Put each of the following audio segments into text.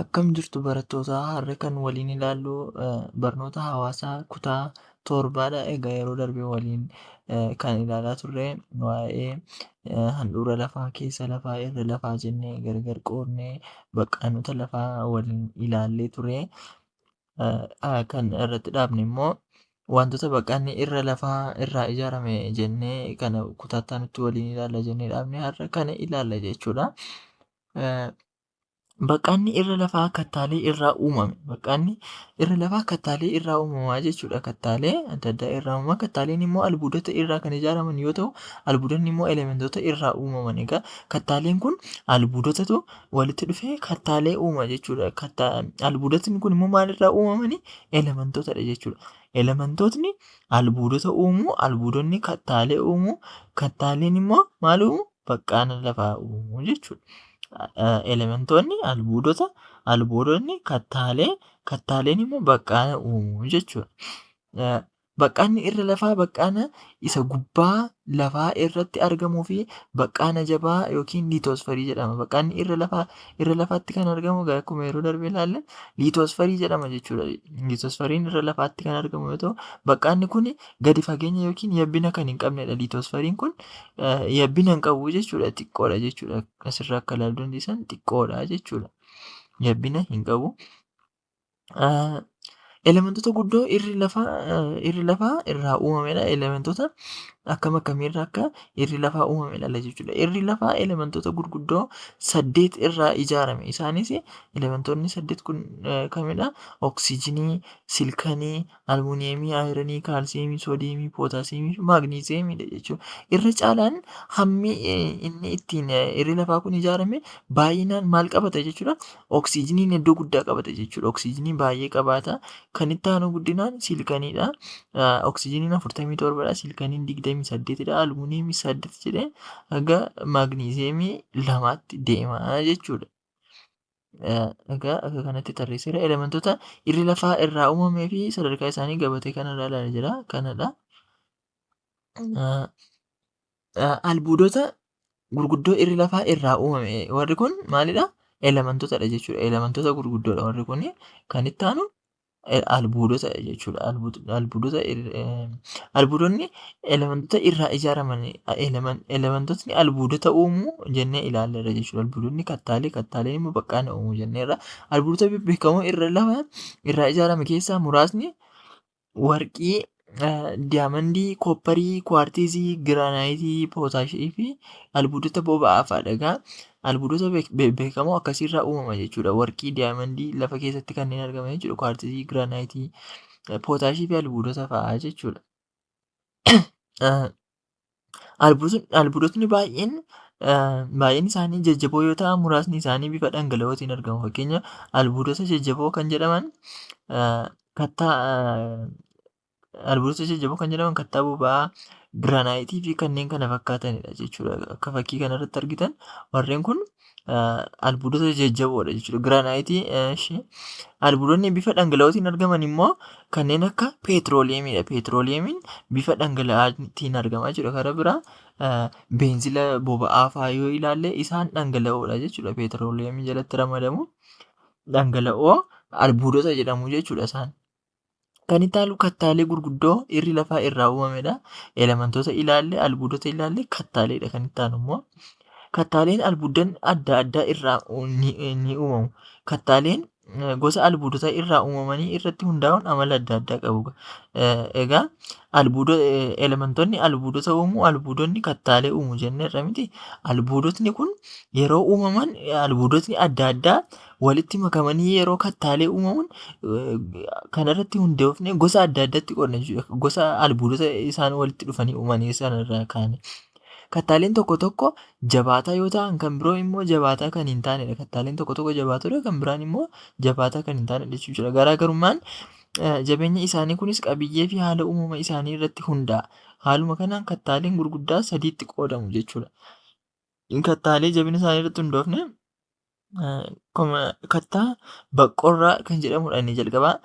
Akkam jirtu barattoota har'a kan waliin ilaallu barnoota hawaasaa kutaa torbaadha. Egaa yeroo darbe waliin kan ilaalaa turre waa'ee handhuura lafaa, keessa lafaa, irra lafaa jennee gargar qoodnee baqqaanota lafaa waliin ilaallee ture. Kan irratti dhaabne immoo wantoota baqqaanni irra lafaa irraa ijaarame jennee kana kutaatti nutti waliin ilaalla jennee dhaabne har'a kana ilaalla jechuudha. Baqqaanni irra lafaa kattaalee irraa uumame. Baqqaanni irra lafaa kattaalee irraa uumamaa jechuudha. Kattaalee adda addaa irraa uumama. Kattaaleen immoo albuudota irraa kan ijaaraman yoo ta'u, albuudonni immoo elementoota irraa uumaman. Egaa kattaaleen kun albuudotatu walitti dhufee kattaalee uuma jechuudha. Albuudotni kun immoo maalirraa uumamani? Elementootadha jechuudha. Elementootni albuudota uumu, albuudonni kattaalee uumu, kattaaleen immoo maal uumu? Baqqaana lafaa uumu jechuudha. Elementoonni albuudota, albuudonni kattaalee, kattaaleen immoo baqqaana uumu jechuudha. Baqqaanni irra lafaa baqqaana isa gubbaa lafaa irratti argamuu fi baqqaana jabaa yookiin liitoosferii jedhama. Baqqaanni irra lafaatti kan argamu akkuma yeroo darbee ilaalle liitoosferii jedhama jechuudha. Liitoosferiin irra lafaatti kan argamu yoo ta'u, baqqaanni kun gadi fageenya yookiin yabbina kan hin qabnedha. Liitoosferiin kun yabbina hin qabu jechuudha. Xiqqoodha jechuudha. Asirraa akka ilaaluu dandeessan xiqqoodha jechuudha. Yabbina hin qabu. Elementoota guddoo irri lafaa irraa uumamedha. Elementoota akkamiirraa akka irri lafaa uumame ilaalla jechuudha. Irri lafaa elementoota gurguddoo 8 irraa ijaarame. Isaanis elementoonni 8 kun kamidha? Oksijiinii, silkanii, almuuniyeemii, ayiranii, kaalsiyeemii, soodiyeemii, pootaasiyeemii fi maagniiziyeemiidha jechuudha. Irra caalaan hammi inni ittiin irri lafaa kun ijaarame baay'inaan maal qabata jechuudha? Oksijiiniin iddoo guddaa qabata jechuudha. Oksijiinii baay'ee qabaata. Kan itti aanu guddinaan silkaniidha. Oksijiiniin 47dha. Silkaniin 28dha. Almuuniyeemii 8 jedhee haga maagniiziyeemii 2tti deema jechuudha. Egaa akka kanatti tarreesseera. Elementoota irri lafaa irraa uumamee fi sadarkaa isaanii gabatee kanarra ilaalaa jira. Kanadha. Albuudota gurguddoo irri lafaa irraa uumame. Warri kun maalidha? Elementootadha jechuudha. Elementoota gurguddoodha warri kun. Kan itti aanu albuudota jechuudha. Albuudonni elementoota irraa ijaaraman. Elementootni albuudota uumuu jennee ilaalleerra jechuudha. Albuudonni kattaalee, kattaaleen immoo baqqaana uumuu jenneerra. Albuudota bebbeekamoo irraa ijaarame keessaa muraasni warqii, diyaamandii, koopparii, kuwaartizii, giraanaayitii, pootaashii fi albuudota boba'aa fa'aadha. Albuudota beekamoo akkasiirraa uumama jechuudha. Warqii, diyaamandii lafa keessatti kanneen argaman jechuudha. Kuwaartizii, giraanaayitii, pootaashii fi albuudota fa'aa jechuudha. Albuudotni baay'een isaanii jajjaboo yoo ta'an muraasni isaanii bifa dhangala'ootiin argamu. Fakkeenya albuudota jajjaboo kan jedhaman kattaa boba'aa, giraanaayitii fi kanneen kana fakkaatanidha jechuudha. Akka fakkii kanarratti argitan warreen kun albuudota jajjaboodha jechuudha. Giraanaayitii albuudonni bifa dhangala'ootiin argaman immoo kanneen akka peetirooleemiidha. Peetirooleemiin bifa dhangala'aatiin argama jechuudha. Karaa biraa beenzila boba'aa fa'aa yoo ilaalle isaan dhangala'oodha jechuudha. Peetirooleemii jalatti ramadamu dhangala'oo albuudota jedhamu jechuudha isaan. Kan itti aanu kattaalee gurguddoo irri lafaa irraa uumamedha. Elementoota ilaalle, albuudota ilaalle, kattaaleedha kan itti aanu immoo. Kattaaleen albuudan adda addaa irraa ni uumamu. Kattaaleen gosa albuudota irraa uumamanii irratti hundaa'uun amala adda addaa qabu. Egaa elementoonni albuudota uumu, albuudonni kattaalee uumu jenneerra miti. Albuudotni kun yeroo uumaman albuudotni adda addaa walitti makamanii yeroo kattaalee uumaman kanarratti hundoofne gosa adda addaatti qoodna jechuudha. Gosa albuudota isaan walitti dhufanii uumanii sanarraa kaane. Kattaaleen tokko tokko jabaataa yoo ta'an kan biroo immoo jabaataa kan hin taanedha. Kattaaleen tokko tokko jabaatoodha kan biraan immoo jabaataa kan hin taanedha jechuudha. Garaagarummaan jabeenya isaanii kunis qabiyyee fi haala uumama isaanii irratti hundaa'a. Haaluma kanaan kattaaleen gurguddaa 3tti qoodamu jechuudha. Kattaalee jabina isaanii irratti hundoofne kattaa baqqorraa kan jedhamudha inni jalqabaa.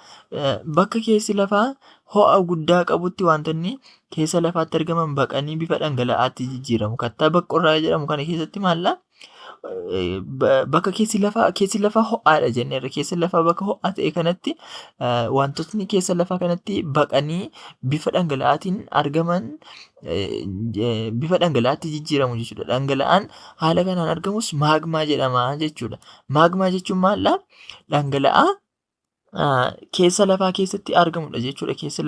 Bakka keessi lafaa ho'a guddaa qabutti wantoonni keessa lafaatti argaman baqanii bifa dhangala'aatti jijjiiramu. Kattaa baqqorraa jedhamu kana keessatti maallaa bakka keessi lafaa ho'aadha jenneerra. Keessi lafaa bakka ho'aa ta'e kanatti wantootni keessa lafaa kanatti baqanii bifa dhangala'aatiin argaman bifa dhangala'aatti jijjiiramu jechuudha. Dhangala'aan haala kanaan argamus maagmaa jedhama jechuudha. Maagmaa jechuun maallaa dhangala'aa keessa lafaa keessatti argamudha jechuudha. Keessi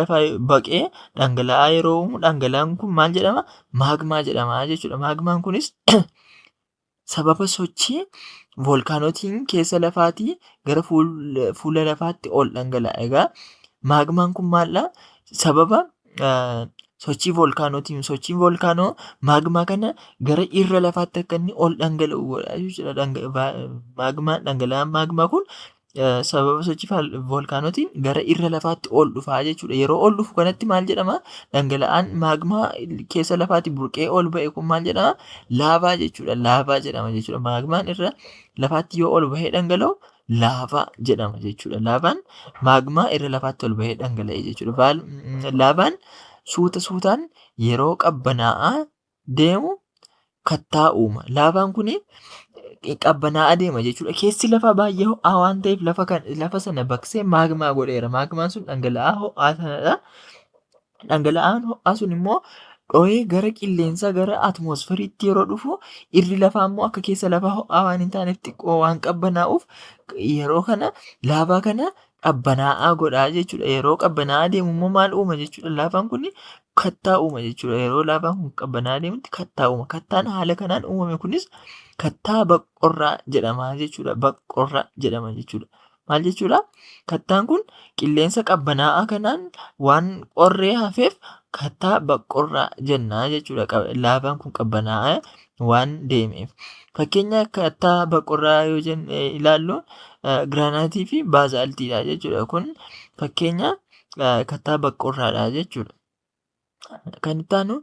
lafaa baqee dhangala'aa yeroo uumu dhangala'aan kun maal jedhama? Maagmaa jedhama jechuudha. Maagmaan kunis sababa sochii voolkaanootiin keessa lafaatii gara fuula lafaatti ol dhangala'a. Egaa maagmaan kun maallaa sababa sochii voolkaanootiin sochiin voolkaanoo maagmaa kana gara irra lafaatti akka inni ol dhangala'u godha jechuudha. Dhangala'aan maagmaa kun sababa sochii voolkaanootiin gara irra lafaatti ol dhufaa jechuudha. Yeroo ol dhufu kanatti maal jedhama? Dhangala'aan maagmaa keessa lafaatti burqee ol ba'e kun maal jedhama? Laavaa jechuudha. Laavaa jedhama jechuudha. Maagmaan irra lafaatti yoo ol bahee dhangala'u laavaa jedhama jechuudha. Laavaan maagmaa irra lafaatti ol bahee dhangala'e jechuudha. Laavaan suuta suutaan yeroo qabbanaa'aa deemu kattaa uuma. Laavaan kun qabbanaa'aa deema jechuudha. Keessi lafaa baay'ee ho'aa waan ta'eef lafa sana baqsee maagmaa godheera. Maagmaan sun dhangala'aa ho'aa sanadha. Dhangala'aan ho'aa sun immoo dhohee gara qilleensaa gara atmoosferiitti yeroo dhufu irri lafaa immoo akka keessa lafaa ho'aa waan hin taaneef xiqqoo waan qabbanaa'uuf yeroo kana laavaa kana qabbanaa'aa godhaa jechuudha. Yeroo qabbanaa'aa deemu immoo maal uuma jechuudha? Laavaan kun kattaa uuma jechuudha. Yeroo laavaan kun qabbanaa'aa deemutti kattaa uuma. Kattaan haala kanaan uumame kunis kattaa baqqorraa jedhama jechuudha. Baqqorraa jedhama jechuudha. Maal jechuudha? Kattaan kun qilleensa qabbanaa'aa kanaan waan qorree hafeef kattaa baqqorraa jenna jechuudha. Laavaan kun qabbanaa'aa waan deemeef. Fakkeenya kattaa baqqorraa yoo ilaallu giraanaatii fi baazaaltiidha jechuudha. Kun fakkeenya kattaa baqqorraadha jechuudha. Kan itti aanu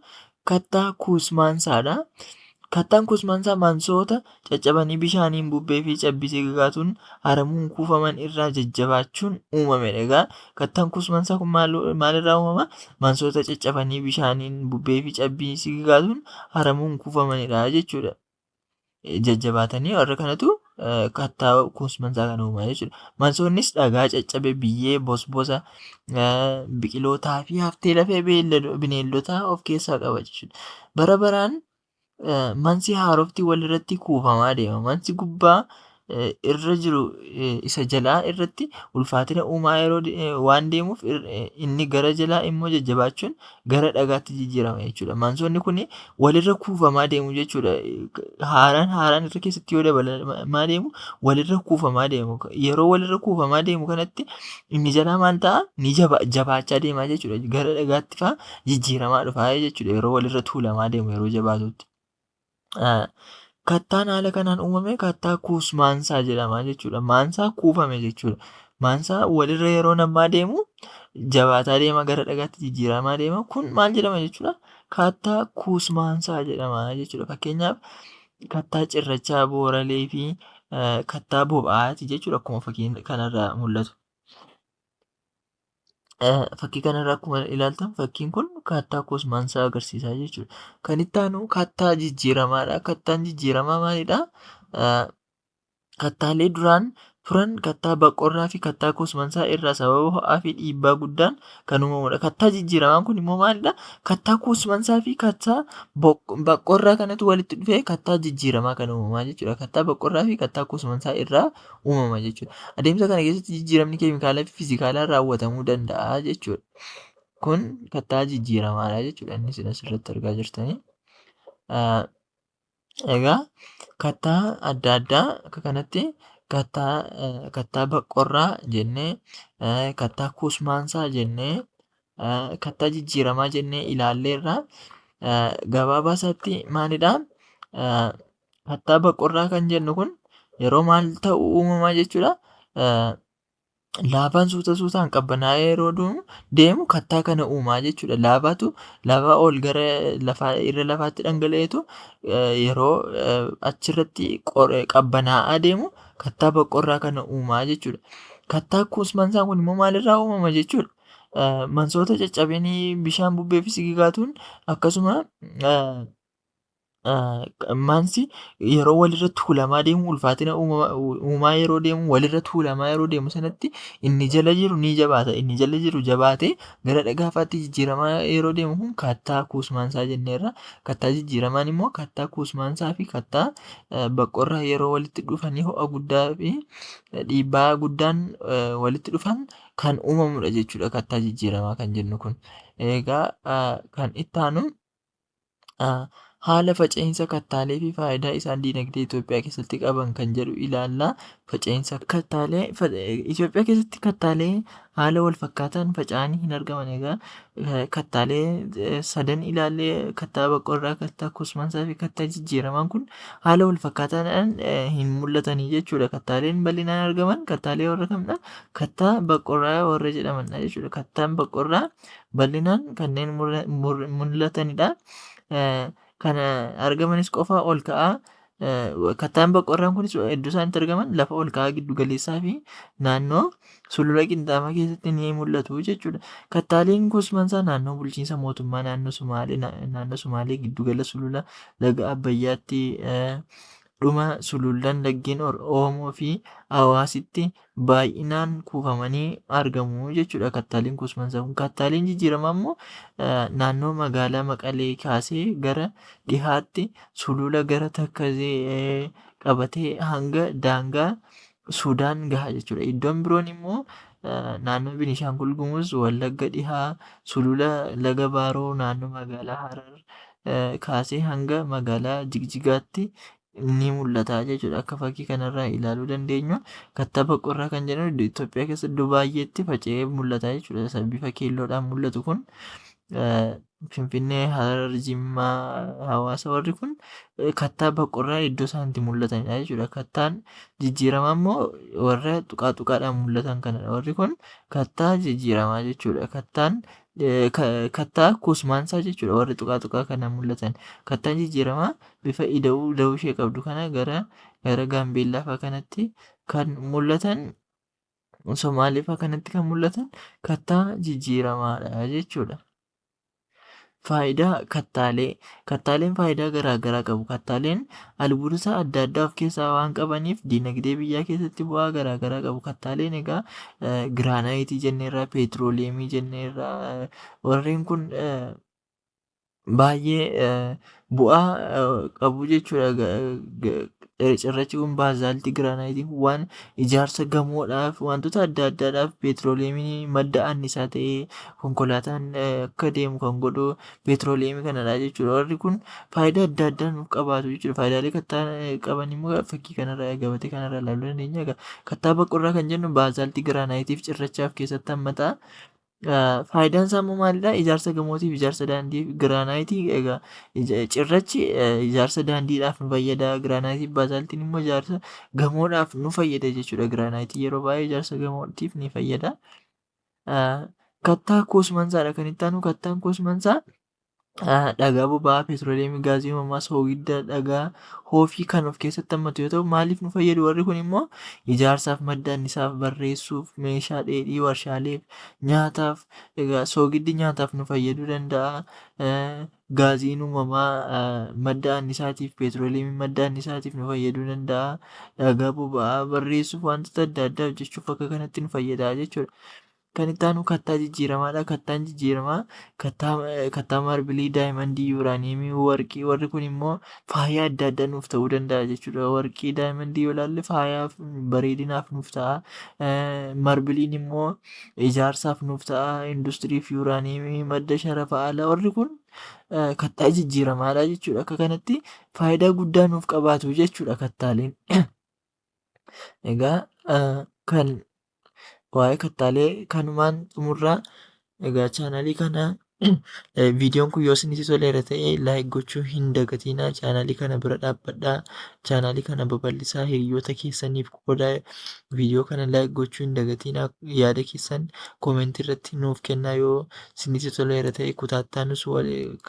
kattaa kuusmaansaadha. Kattaan kuusmaansaa mansoota caccabanii bishaaniin bubbee fi cabbisee gagaatuun haramuun kuufaman irraa jajjabaachuun uumamedha. Egaa kattaan kuusmaansaa kun maalirraa uumama? Mansoota caccabanii bishaaniin bubbee fi cabbisee gagaatuun haramuun kuufamanidha jechuudha. Jajjabaatanii warra kanatu kattaa kuusmaansaa kana uuma jechuudha. Mansoonnis dhagaa caccabe, biyyee, bosbosa, biqilootaa fi haftee lafee bineeldotaa of keessaa qaba jechuudha. Bara baraan mansi haarofti walirratti kuufamaa deema. Mansi gubbaa irra jiru isa jalaa irratti ulfaatina uumaa yeroo waan deemuuf inni gara jalaa immoo jajjabaachuun gara dhagaatti jijjiirama jechuudha. Mansoonni kun walirra kuufamaa deemu jechuudha. Haaraan irra keessatti yoo dabalamaa deemu walirra kuufamaa deemu. Yeroo walirra kuufamaa deemu kanatti inni jalaa maal ta'a? Ni jabaachaa deemaa jechuudha. Gara dhagaatti fa'aa jijjiiramaa dhufaa jechuudha. Yeroo walirra tuulamaa deemu yeroo jabaatutti. Kattaan haala kanaan uumame kattaa kuusmaansaa jedhama jechuudha. Maansaa kuufame jechuudha. Maansaa walirra yeroo namaa deemu jabaataa deema gara dhagaatti jijjiiramaa deema. Kun maal jedhama jechuudha? Kattaa kuusmaansaa jedhama jechuudha. Fakkeenyaaf kattaa cirrachaa, booralee fi kattaa boba'aati jechuudha. Akkuma fakkii kanarraa mul'atu. Fakkii kanarraa akkuma ilaaltan fakkiin kun kattaa kuusmaansaa agarsiisaa jechuudha. Kan itti aanu kattaa jijjiiramaadha. Kattaan jijjiiramaa maalidha? Kattaalee duraan turan kattaa baqqorraa fi kattaa kuusmaansaa irraa sababa ho'aa fi dhiibbaa guddaan kan uumamudha. Kattaa jijjiiramaan kun immoo maalidha? Kattaa kuusmaansaa fi kattaa baqqorraa kanatu walitti dhufee kattaa jijjiiramaa kan uumamaa jechuudha. Kattaa baqqorraa fi kattaa kuusmaansaa irraa uumama jechuudha. Adeemsa kana keessatti jijjiiramni keemikaalaa fi fiizikaalaa raawwatamuu danda'a jechuudha. Kun kattaa jijjiiramaadha jechuudha. Inni isin asirratti argaa jirtanii. Egaa kattaa adda addaa akka kanatti kattaa baqqorraa jennee, kattaa kuusmaansaa jennee, kattaa jijjiiramaa jennee ilaalleerra. Gabaabaa isaatti maalidha? Kattaa baqqorraa kan jennu kun yeroo maal ta'u uumamaa jechuudha? Laavaan suuta suutaan qabbanaa'ee yeroo deemu kattaa kana uumaa jechuudha. Laavaa ol gara irra lafaatti dhangala'eetu yeroo achirratti qabbanaa'aa deemu kattaa baqqorraa kana uumaa jechuudha. Kattaa kuusmaansaa kun immoo maalirraa uumama jechuudha? Mansoota caccabanii bishaan bubbee fi sigigaatuun akkasuma Maansi yeroo walirra tuulamaa deemu ulfaatina uumaa yeroo deemu walirra tuulamaa yeroo deemu sanatti inni jala jiru ni jabaata. Inni jala jiru jabaatee gara dhagaafaatti jijjiiramaa yeroo deemu kun kattaa kuusmaansaa jenneerra. Kattaa jijjiiramaan immoo kattaa kuusmaansaa fi kattaa boqqorraa yeroo walitti dhufanii ho'a guddaa fi dhiibbaa guddaan walitti dhufan kan uumamudha jechuudha kattaa jijjiiramaa kan jennu kun. Egaa kan itti aanu haala faca'insa kattaalee fi faayidaa isaan diinagdee Itoophiyaa keessatti qaban kan jedhu ilaallaa. Faca'insa kattaalee Itoophiyaa keessatti kattaalee haala wal fakkaataan faca'anii hin argaman. Egaa kattaalee sadan ilaallee kattaa boqqorraa, kattaa kuusmaansaa fi kattaa jijjiiramaan kun haala wal fakkaataadhaan hin mul'atanii jechuudha. Kattaaleen bal'inaan argaman kattaalee warra kamidha? Kattaa boqqorraa warra jedhamanidha jechuudha. Kattaan boqqorraa bal'inaan kanneen mul'atanidha. Kan argamanis qofa ol ka'aa. Kattaan boqqorraan kunis iddoo isaan itti argaman lafa ol ka'aa giddu galeessaa fi naannoo sulula qinxaamaa keessatti ni mul'atu jechuudha. Kattaaleen kuusmaansaa naannoo bulchiinsa mootummaa naannoo Sumaalee giddugala sulula laga Abbayyaatti dhuma sulullan laggeen Oomoo fi Hawaasitti baay'inaan kuufamanii argamu jechuudha kattaaleen kuusmaansaa kun. Kattaaleen jijjiiramaa immoo naannoo magaalaa Maqalee kaasee gara dhihaatti sulula gara Takkazee qabatee hanga daangaa Sudaan gaha jechuudha. Iddoon biroon immoo naannoo Beenishaangul Gumuz, Wallagga dhihaa, sulula laga Baaroo naannoo magaalaa Harar kaasee hanga magaalaa Jigjigaatti ni mul'ata jechuudha. Akka fakkii kanarraa ilaaluu dandeenyu kattaa boqqorraa kan jedhamu Itoophiyaa keessa iddoo baay'eetti faca'ee mul'ata jechuudha. Isa bifa keelloodhaan mul'atu kun Finfinnee, Harar, Jimmaa, Hawaasa warri kun kattaa boqqorraa iddoo isaan itti mul'atanidha jechuudha. Kattaan jijjiiramaa immoo warra tuqaa tuqaadhaan mul'atan kanadha. Warri kun kattaa jijjiiramaa jechuudha. Kattaa kuusmaansaa jechuudha warri tuqaa tuqaa kanaan mul'atan. Kattaan jijjiiramaa bifa ida'uu ishee qabdu kana gara Gaambeellaa fa'aa kanatti kan mul'atan, Somaalee fa'aa kanatti kan mul'atan kattaa jijjiiramaadha jechuudha. Faayidaa kattaalee. Kattaaleen faayidaa garaa garaa qabu. Kattaaleen albuuda adda addaa of keessaa waan qabaniif diinagdee biyyaa keessatti bu'aa garaa garaa qabu. Kattaaleen egaa giraanaayitii jenneerra, peetirooleemii jenneerra. Warreen kun baay'ee bu'aa qabu jechuudha. Cirrachi kun baazaaltii giraanaayitiin waan ijaarsa gamoodhaaf wantoota adda addaadhaaf peetirooleemiin madda annisaa ta'ee konkolaataan akka deemu kan godhu peetirooleemii kanadha jechuudha. Warri kun faayidaa adda addaa nuuf qabaatu jechuudha. Faayidaalee kattaa qaban immoo fakkii kanarraa gabatee kanarraa ilaaluu dandeenya. Kattaa boqqorraa kan jennu baazaaltii giraanaayitiif cirrachaaf keessatti hammata. Faayidaan isaa immoo maalidha? Ijaarsa gamootiif, ijaarsa daandiif. Giraanaayitii egaa cirrachi ijaarsa daandiidhaaf nu fayyada. Giraanaayitii fi baazaaltiin immoo ijaarsa gamoodhaaf nu fayyada jechuudha. Giraanaayitii yeroo baay'ee ijaarsa gamootiif ni fayyada. Kattaa kuusmaansaadha kan itti aanu. Kattaan kuusmaansaa dhagaa boba'aa, peetirooleemii, gaazii uumamaa, soogidda, dhagaa, hoofii kan of keessatti hammatu yoo ta'u, maaliif nu fayyadu? Warri kun immoo ijaarsaaf, madda annisaaf, barreessuuf, meeshaa dheedhii, warshaaleef, nyaataaf, egaa soogiddi nyaataaf nu fayyaduu danda'a. Gaaziin uumamaa madda annisaatiif, peetirooleemiin madda annisaatiif nu fayyaduu danda'a. Dhagaa boba'aa barreessuuf, wantoota adda addaa hojjechuuf akka kanatti nu fayyada jechuudha. Kan itti aanu kattaa jijjiiramaadha. Kattaan jijjiiramaa kattaa maarbilii, daayimandii, yuuraaniyeemii, warqii warri kun immoo faayaa adda addaa nuuf ta'uu danda'a jechuudha. Warqii, daayimandii yoo ilaalle faayaaf bareedinaaf nuuf ta'a. Maarbiliin immoo ijaarsaaf nuuf ta'a. Industiriif yuuraaniyeemii madda sharafa alaa warri kun kattaa jijjiiramaadha jechuudha. Akka kanatti faayidaa guddaa nuuf qabaatu jechuudha kattaaleen. Egaa kan waa'ee kattaalee kanumaan xumurraa. Egaa chaanaalii kana viidiyoon kun yoo isinitti toleera ta'e laayik gochuu hin dagatinaa. Chaanaalii kana bira dhaabbadhaa. Chaanaalii kana babal'isaa hiriyoota keessaniif qoodaa. Viidiyoo kana laayik gochuu hin dagatinaa. Yaada keessan koomentii irratti nuuf kennaa yoo isinitti toleera ta'e. Kutaattaanus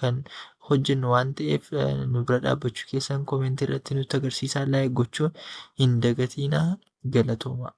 kan hojjennu waan ta'eef nu bira dhaabbachuu keessan koomentii irratti nutti agarsiisaa. Laayik gochuu hin dagatinaa. Galatooma.